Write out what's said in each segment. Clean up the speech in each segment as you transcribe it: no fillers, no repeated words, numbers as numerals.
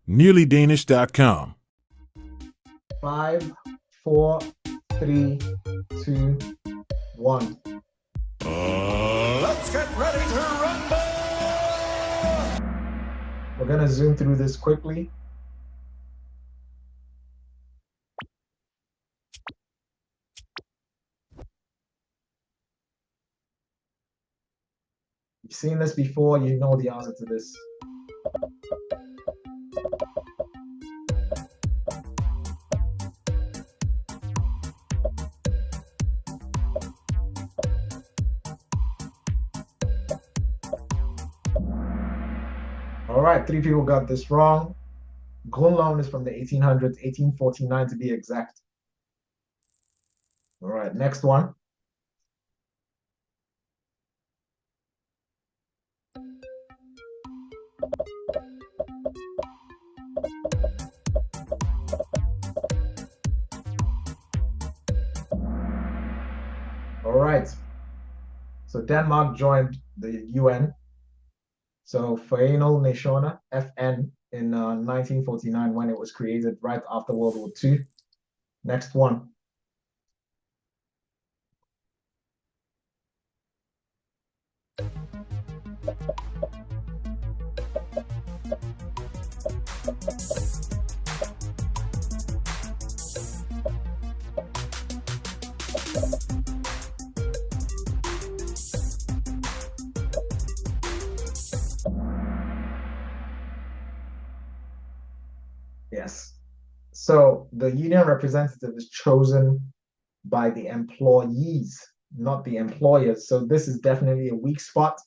nearlydanish.com. 5, 4, 3, 2, 1. Let's get ready to rumble! We're going to zoom through this quickly. You've seen this before, you know the answer to this. All right, 3 people got this wrong. Grundloven is from the 1800s, 1849 to be exact. All right, next one. All right. So Denmark joined the UN. So Forenede Nationer, FN, in 1949 when it was created right after World War II. Next one. Yes. So the union representative is chosen by the employees, not the employers. So this is definitely a weak spot.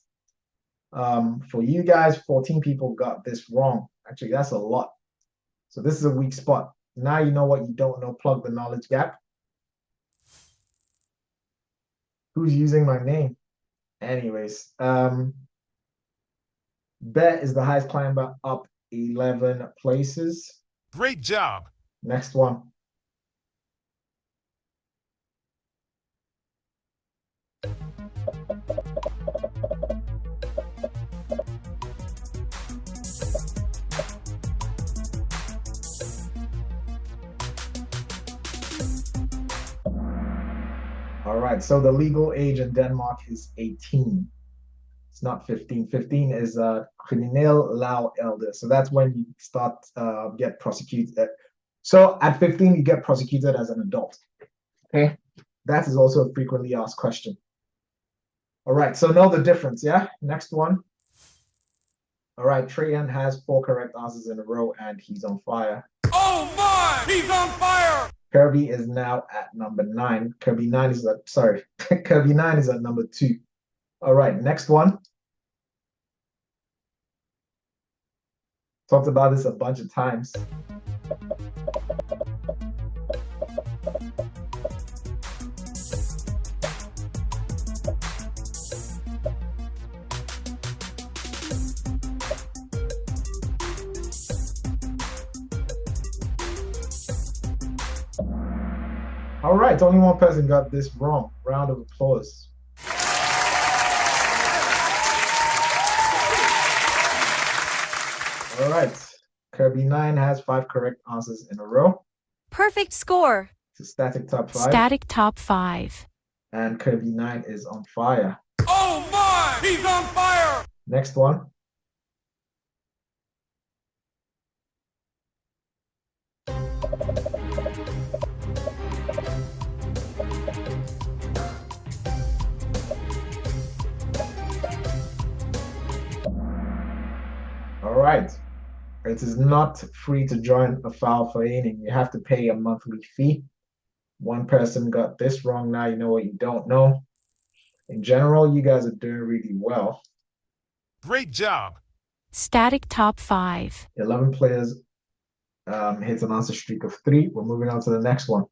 For you guys, 14 people got this wrong. Actually, that's a lot. So this is a weak spot. Now you know what you don't know. Plug the knowledge gap. Who's using my name? Anyways, Bet is the highest climber, up 11 places. Great job. Next one. All right, so the legal age in Denmark is 18. It's not 15. 15 is crimineel law elder. So that's when you start get prosecuted. So at 15, you get prosecuted as an adult. Okay, that is also a frequently asked question. All right, so know the difference, yeah? Next one. All right, Trajan has 4 correct answers in a row, and he's on fire. Oh my! He's on fire! Kirby is now at number 9. Kirby 9 is at, sorry, Kirby 9 is at number 2. All right, next one. Talked about this a bunch of times. All right, only one person got this wrong. Round of applause. All right, Kirby 9 has 5 correct answers in a row. Perfect score. It's a static top 5. Static top 5. And Kirby 9 is on fire. Oh my! He's on fire! Next one. All right. It is not free to join a vereniging. You have to pay a monthly fee. One person got this wrong. Now you know what you don't know. In general, you guys are doing really well. Great job. Static top 5. 11 players hit an answer streak of 3. We're moving on to the next one.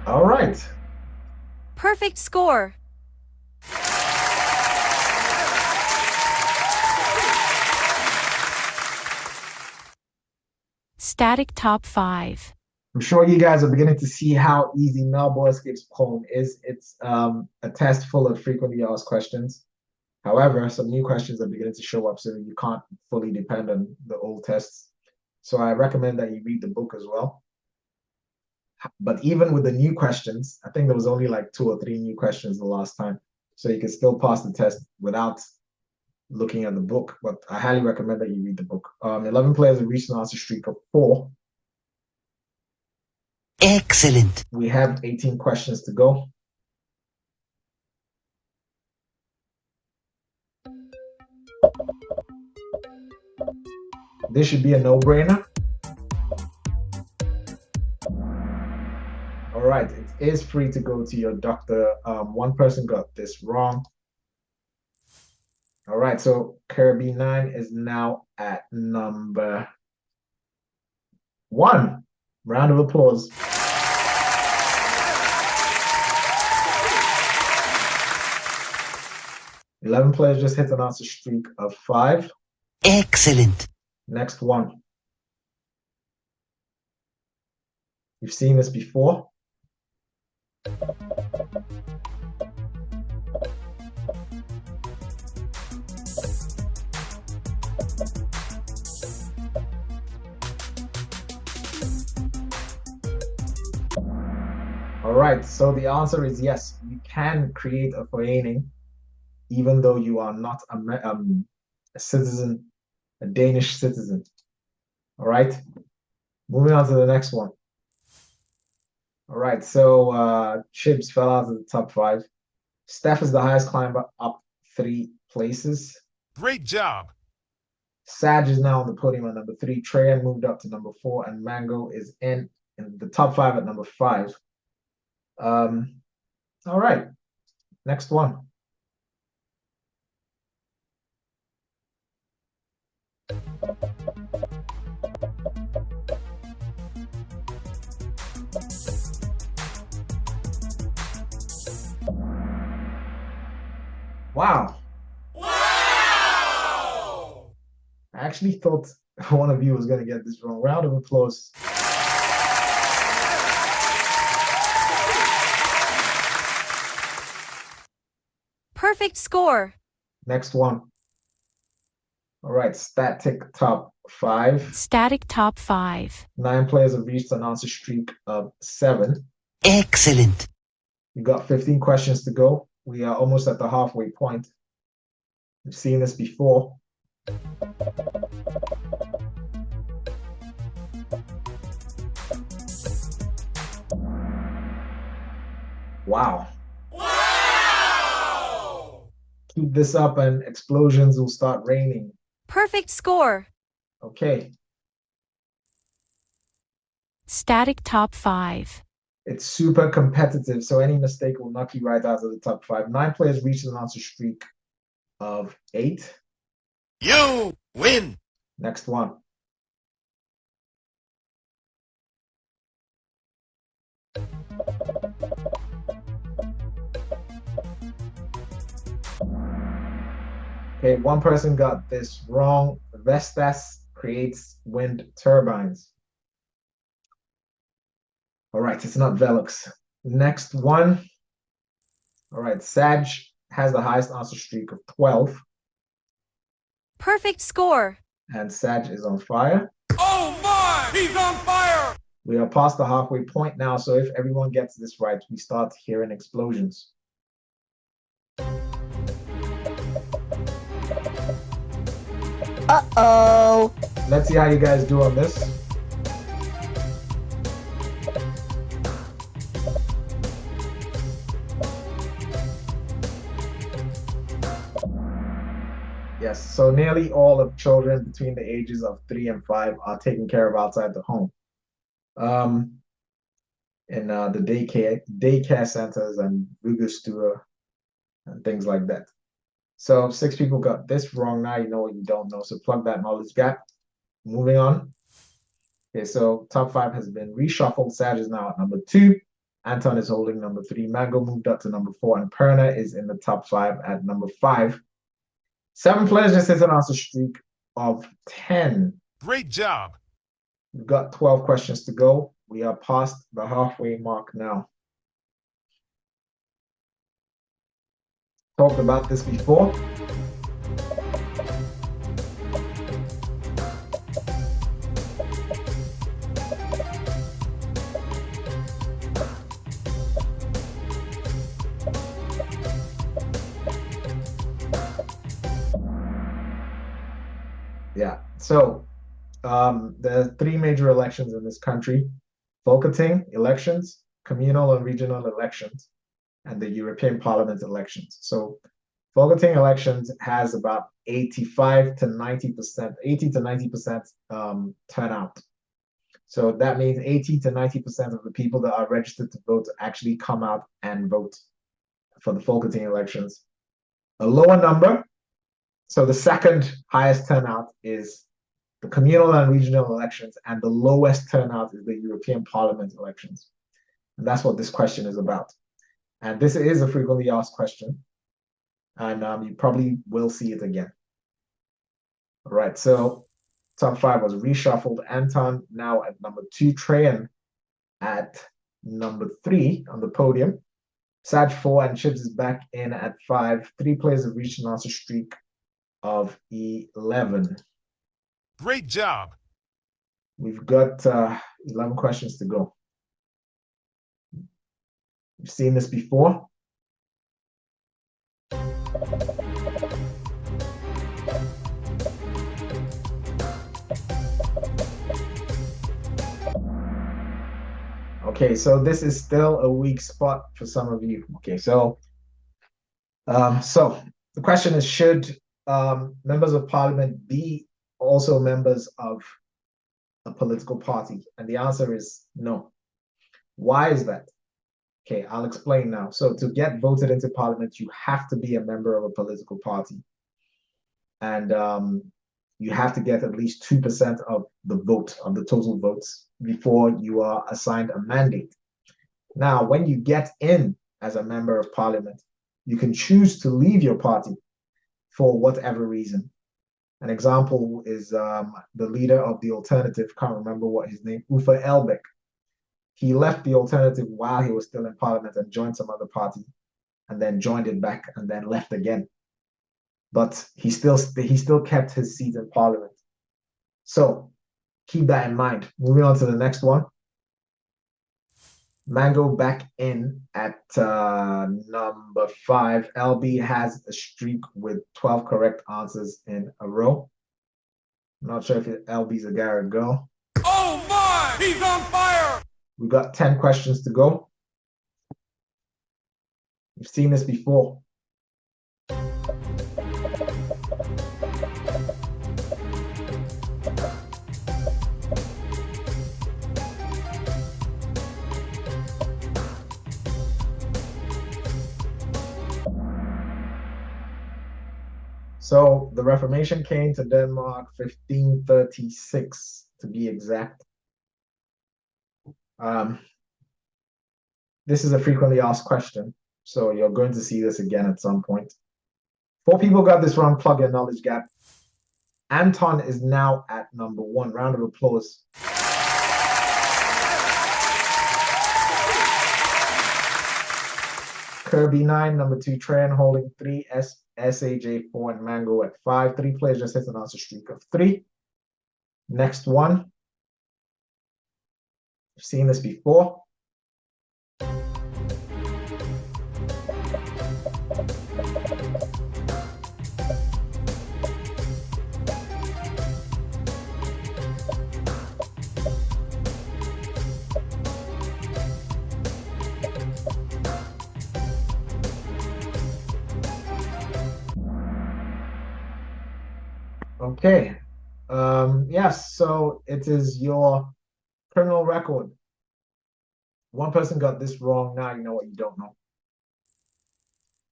All right. Perfect score. Static top 5. I'm sure you guys are beginning to see how easy Medborgerskabsprøven is. It's a test full of frequently asked questions. However, some new questions are beginning to show up, so you can't fully depend on the old tests. So I recommend that you read the book as well. But even with the new questions, I think there was only like 2 or 3 new questions the last time. So you can still pass the test without looking at the book. But I highly recommend that you read the book. 11 players have reached an answer streak of 4. Excellent. We have 18 questions to go. This should be a no-brainer. All right, it is free to go to your doctor. One person got this wrong. All right, so Kirby 9 is now at number 1. Round of applause. Eleven players just hit an answer streak of 5. Excellent. Next one. You've seen this before. All right, so the answer is yes. You can create a forening even though you are not a citizen, a Danish citizen. All right, moving on to the next one. All right, so Chibs fell out of the top 5. Steph is the highest climber, up 3 places. Great job. Saj is now on the podium at number 3. Trayan moved up to number 4, and Mango is in the top 5 at number 5. All right, next one. Wow. Wow! I actually thought one of you was going to get this wrong. Round of applause. Perfect score. Next one. All right, static top 5. Static top 5. 9 players have reached an answer streak of 7. Excellent. We got 15 questions to go. We are almost at the halfway point. We've seen this before. Wow. Wow! Keep this up and explosions will start raining. Perfect score. Okay. Static top 5. It's super competitive, so any mistake will knock you right out of the top 5. 9 players reached an answer streak of 8. You win! Next one. Okay, one person got this wrong. Vestas creates wind turbines. All right, it's not Velux. Next one. All right, Sag has the highest answer streak of 12. Perfect score. And Sag is on fire. Oh my! He's on fire! We are past the halfway point now, so if everyone gets this right, we start hearing explosions. Uh-oh. Let's see how you guys do on this. Yes, so nearly all of children between the ages of 3 and 5 are taken care of outside the home. In the daycare centers and Vugastua and things like that. So 6 people got this wrong. Now you know what you don't know. So plug that knowledge gap. Moving on. Okay, so top 5 has been reshuffled. Sag is now at number 2. Anton is holding number 3. Mango moved up to number 4. And Perna is in the top 5 at number 5. 7 players just hit an answer streak of 10. Great job. We've got 12 questions to go. We are past the halfway mark now. Talked about this before. Yeah, so there are three major elections in this country: Folketing elections, communal and regional elections, and the European Parliament elections. So Folketing elections has about 85 to 90%, 80 to 90% turnout. So that means 80 to 90% of the people that are registered to vote actually come out and vote for the Folketing elections. A lower number, so the second highest turnout is the communal and regional elections, and the lowest turnout is the European Parliament elections. And that's what this question is about. And this is a frequently asked question, and you probably will see it again. All right, so top five was reshuffled. Anton now at number 2, Trajan at number 3 on the podium. Sag 4 and Chips is back in at 5. 3 players have reached an answer streak of 11. Great job. We've got 11 questions to go. You've seen this before. Okay, so this is still a weak spot for some of you. Okay, so the question is, should members of parliament be also members of a political party? And the answer is no. Why is that? Okay, I'll explain now. So to get voted into parliament, you have to be a member of a political party. And you have to get at least 2% of the vote, of the total votes, before you are assigned a mandate. Now, when you get in as a member of parliament, you can choose to leave your party for whatever reason. An example is the leader of the Alternative, can't remember what his name, Ufa Elbeck. He left the Alternative while he was still in parliament and joined some other party, and then joined it back and then left again. But he still kept his seat in parliament. So keep that in mind. Moving on to the next one. Mango back in at number 5. LB has a streak with 12 correct answers in a row. I'm not sure if LB's a guy or a girl. Oh my! He's on fire! We've got 10 questions to go. You've seen this before. So the Reformation came to Denmark 1536 to be exact. This is a frequently asked question, so you're going to see this again at some point. 4 people got this wrong. Plug your knowledge gap. Anton is now at number 1. Round of applause. Kirby 9, number 2, Trajan holding 3, SAJ 4, and Mango at 5. 3 players just hit an answer streak of 3. Next one. You've seen this before. Okay. Yes, so it is your criminal record. One person got this wrong. Now you know what you don't know.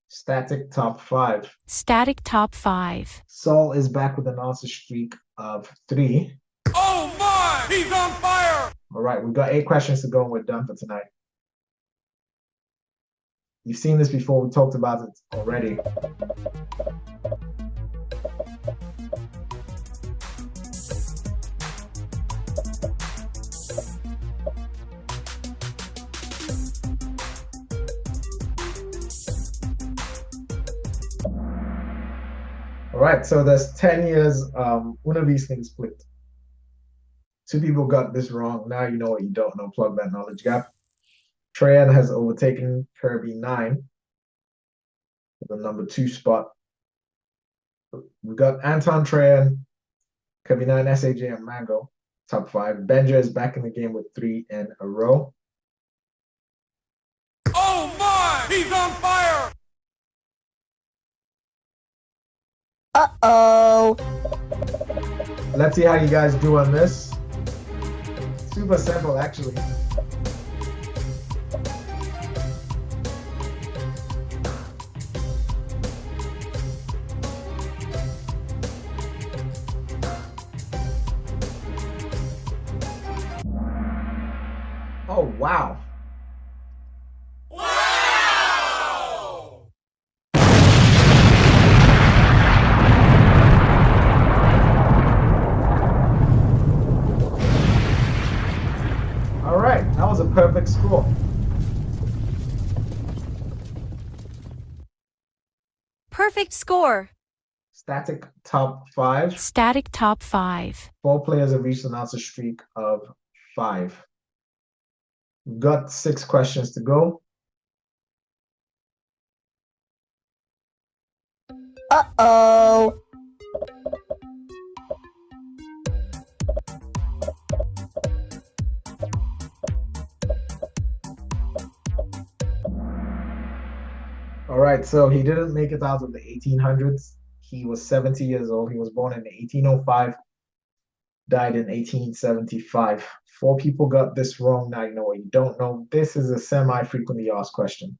Static top 5. Static top 5. Saul is back with an answer streak of 3. Oh my! He's on fire! All right, we've got 8 questions to go and we're done for tonight. You've seen this before. We talked about it already. All right, so there's 10 years Univisning split. Two people got this wrong. Now you know what you don't know. Plug that knowledge gap. Trajan has overtaken Kirby 9, the number 2 spot. We've got Anton Trajan, Kirby 9, SAJ, and Mango, top 5. Benja is back in the game with 3 in a row. Oh my! He's on fire! Uh-oh. Let's see how you guys do on this. Super simple, actually. Oh, wow. Wow! All right, that was a perfect score. Perfect score. Static top 5. Static top 5. 4 players have reached an answer streak of 5. We've got 6 questions to go. Uh-oh. All right, so he didn't make it out of the 1800s. He was 70 years old. He was born in 1805, died in 1875. 4 people got this wrong. Now you know what you don't know. This is a semi-frequently asked question.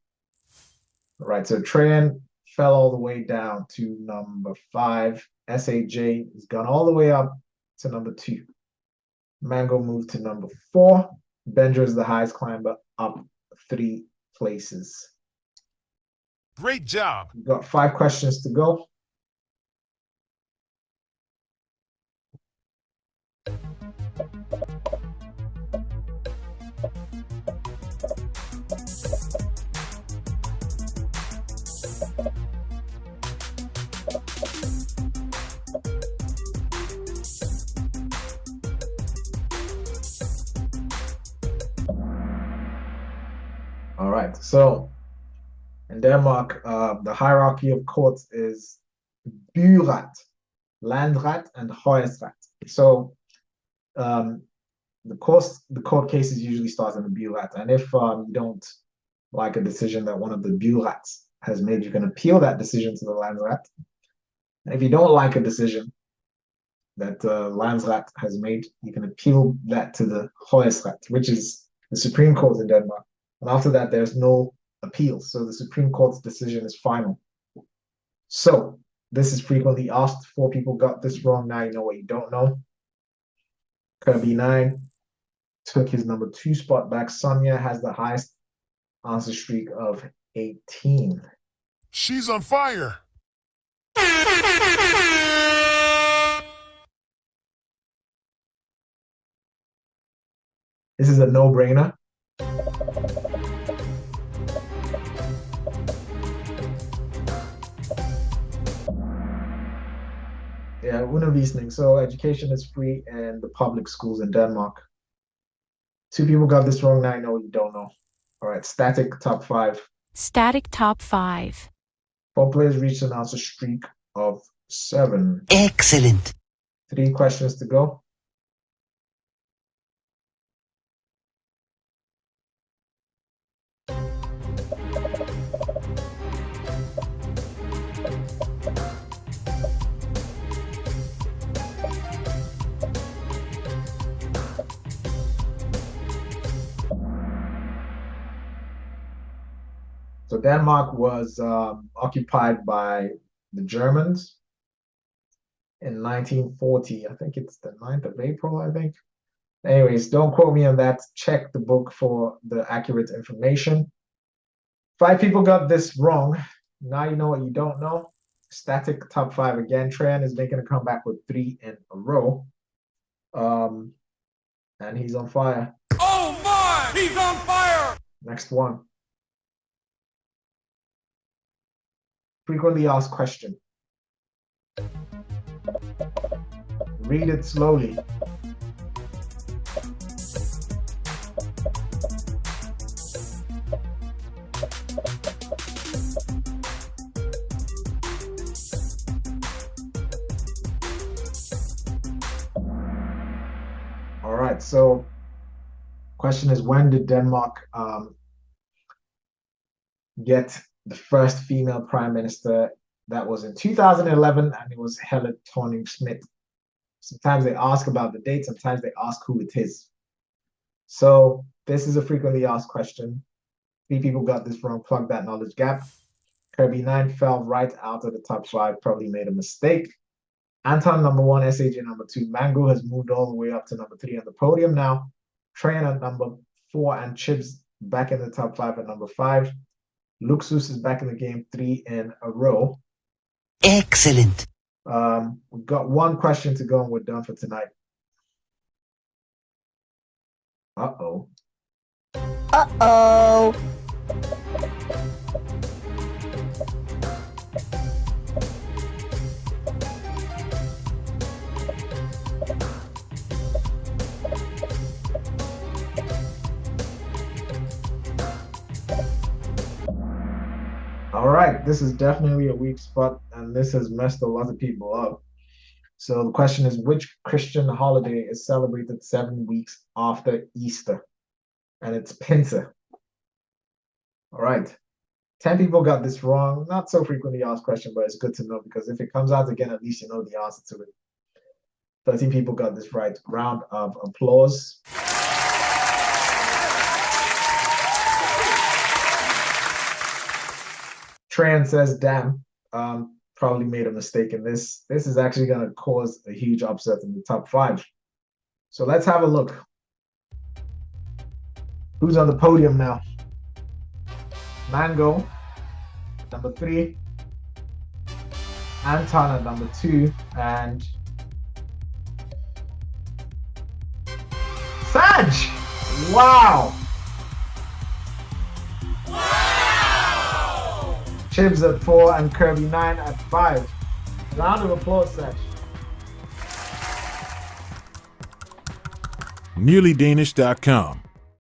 All right, so Trajan fell all the way down to number 5. SAJ has gone all the way up to number 2. Mango moved to number 4. Benja is the highest climber, up 3 places. Great job. We've got 5 questions to go. All right, so in Denmark, the hierarchy of courts is byret, landret, and højesteret. So the court cases usually start in the byret, and if you don't like a decision that one of the byrets has made, you can appeal that decision to the landret. And if you don't like a decision that landret has made, you can appeal that to the højesteret, which is the Supreme Court in Denmark. And after that, there's no appeal. So the Supreme Court's decision is final. So this is frequently asked. 4 people got this wrong. Now you know what you don't know. Kirby 9 took his number 2 spot back. Sonia has the highest answer streak of 18. She's on fire. This is a no-brainer. Yeah, undervisning. So education is free in the public schools in Denmark. 2 people got this wrong. Now I know what you don't know. All right, static top 5. Static top 5. 4 players reached an answer streak of 7. Excellent. 3 questions to go. So Denmark was occupied by the Germans in 1940. I think it's the 9th of April, I think. Anyways, don't quote me on that. Check the book for the accurate information. 5 people got this wrong. Now you know what you don't know. Static top 5 again. Trajan is making a comeback with 3 in a row. And he's on fire. Oh my! He's on fire! Next one. Frequently asked question. Read it slowly. All right, so question is, when did Denmark get the first female prime minister? That was in 2011, and it was Helle Thorning-Schmidt. Sometimes they ask about the date, sometimes they ask who it is. So this is a frequently asked question. 3 people got this wrong. Plug that knowledge gap. Kirby 9 fell right out of the top 5, probably made a mistake. Anton, number 1, SAJ number 2. Mango has moved all the way up to number 3 on the podium now. Train at number 4, and Chips back in the top 5 at number 5. Luxus is back in the game 3 in a row. Excellent. We've got 1 question to go and we're done for tonight. Uh-oh. Uh-oh. All right, this is definitely a weak spot, and this has messed a lot of people up. So the question is, which Christian holiday is celebrated 7 weeks after Easter? And it's Pinsa. All right, 10 people got this wrong. Not so frequently asked question, but it's good to know, because if it comes out again, at least you know the answer to it. 13 people got this right. Round of applause. Tran says, damn, probably made a mistake in this. This is actually going to cause a huge upset in the top 5. So let's have a look. Who's on the podium now? Mango, number 3. Anton at number 2. And Saj! Wow! Chibs at 4 and Kirby 9 at 5. Round of applause, Saj. NearlyDanish.com.